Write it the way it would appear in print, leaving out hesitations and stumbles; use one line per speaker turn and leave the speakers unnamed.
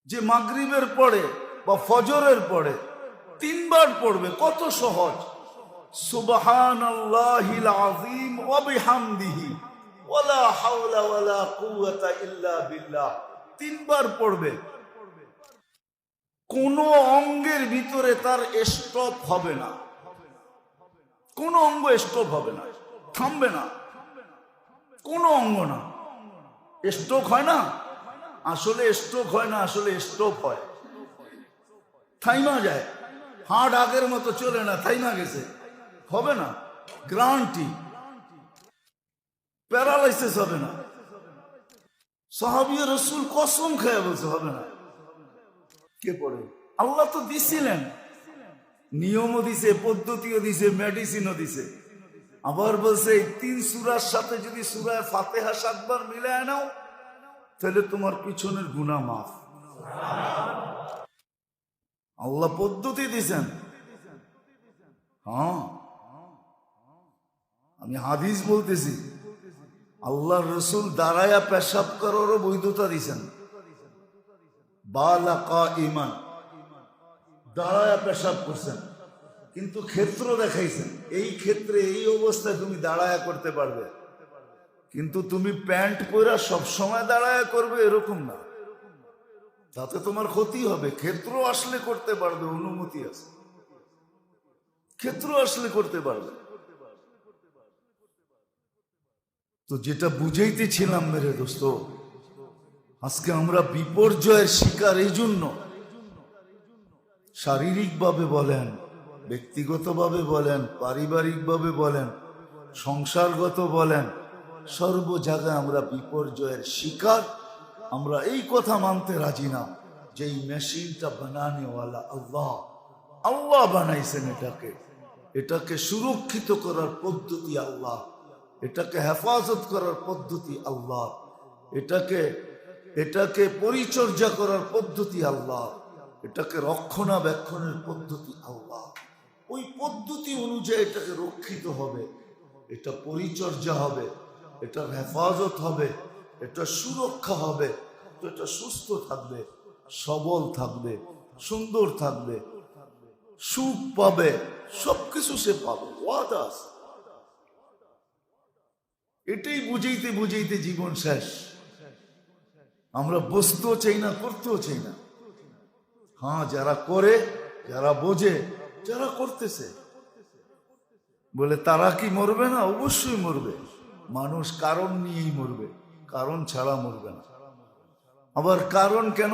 যে মাগরিবের পরে বা ফজরের পরে তিনবার পড়বে, কত সহজ। সুবহানাল্লাহিল আযীম ওয়া বিহামদিহি ওয়ালা হাওলা ওয়ালা কুওয়াতা ইল্লা বিল্লাহ, তিনবার পড়বে। কোন অঙ্গের ভিতরে তার স্টপ হবে না, কোন অঙ্গ স্টপ হবে না, থামবে না, কোন অঙ্গ না। স্ট্রোক হয় না, আসলে স্ট্রোক হয় না, আসলে স্টপ হয়, থাইমা যায়। হার্ট আগের মতো চলে না, থাইমা গেছে, হবে না, গ্যারান্টি। প্যারালাইসিস হবে না। সাহাবী রাসূল কসম খেয়ে বলছে হবে না। কে পড়ে? আল্লাহ তো দিছিলেন, নিয়মও দিছে, পদ্ধতিও দিছে, মেডিসিনও দিছে। আবার বলছে এই 3 সূরার সাথে যদি সূরা ফাতিহা 7 বার মিলায় নাও তাহলে তোমার পিছনের গুনাহ মাফ। আল্লাহ পদ্ধতি দিছেন। হ্যাঁ, আমি হাদিস বলতেছি। আল্লাহর রাসূল দাঁড়ায়া পেশাব করারও বৈধতা দিছেন। বালা কাইমান, দাঁড়ায়া পেশাব করছেন, কিন্তু ক্ষেত্র দেখাইছেন। এই ক্ষেত্রে এই অবস্থায় তুমি দাঁড়ায়া করতে পারবে, কিন্তু তুমি প্যান্ট পরা সবসময় দাঁড়ায়া করবে এরকম না, তাতে তোমার ক্ষতি হবে। ক্ষেত্র আসলে করতে পারবে, অনুমতি আছে, ক্ষেত্র আসলে করতে পারবে। তো যেটা বুঝাইতেছিলাম মেরে দোস্ত, আজকে আমরা বিপর্যয়ের শিকার এই জন্য, শারীরিকভাবে বলেন, ব্যক্তিগতভাবে বলেন, পারিবারিকভাবে বলেন, সংসারগত বলেন, সর্ব জায়গায় আমরা বিপর্যয়ের শিকার। আমরা এই কথা মানতে রাজি না যে এই মেশিনটা বানানেওয়ালা আল্লাহ, আল্লাহ বানাইছেন। এটাকে সুরক্ষিত করার পদ্ধতি আল্লাহ, এটাকে হেফাজত করার পদ্ধতি আল্লাহ, এটাকে পরিচর্যা করার পদ্ধতি আল্লাহ, এটাকে রক্ষণাবেক্ষণের পদ্ধতি আল্লাহ। ওই পদ্ধতি অনুযায়ী এটাকে রক্ষিত হবে, এটা পরিচর্যা হবে, এটার হেফাজত হবে, এটা সুরক্ষা হবে, তো এটা সুস্থ থাকবে, সবল থাকবে, সুন্দর থাকবে, সুখ পাবে, সবকিছু সে পাবে, ওয়াদা আছে। এটাই বুঝাইতে বুঝাইতে জীবন শেষ। আমরা বসতেও চাই না, করতেও চাই না। হ্যাঁ, যারা করে, যারা বোঝে, যারা করতেছে, বলে তারা কি মরবে না? অবশ্যই মরবে। মানুষ কারণ নিয়েই মরবে, কারণ ছাড়া মরবে না। আবার কারণ কেন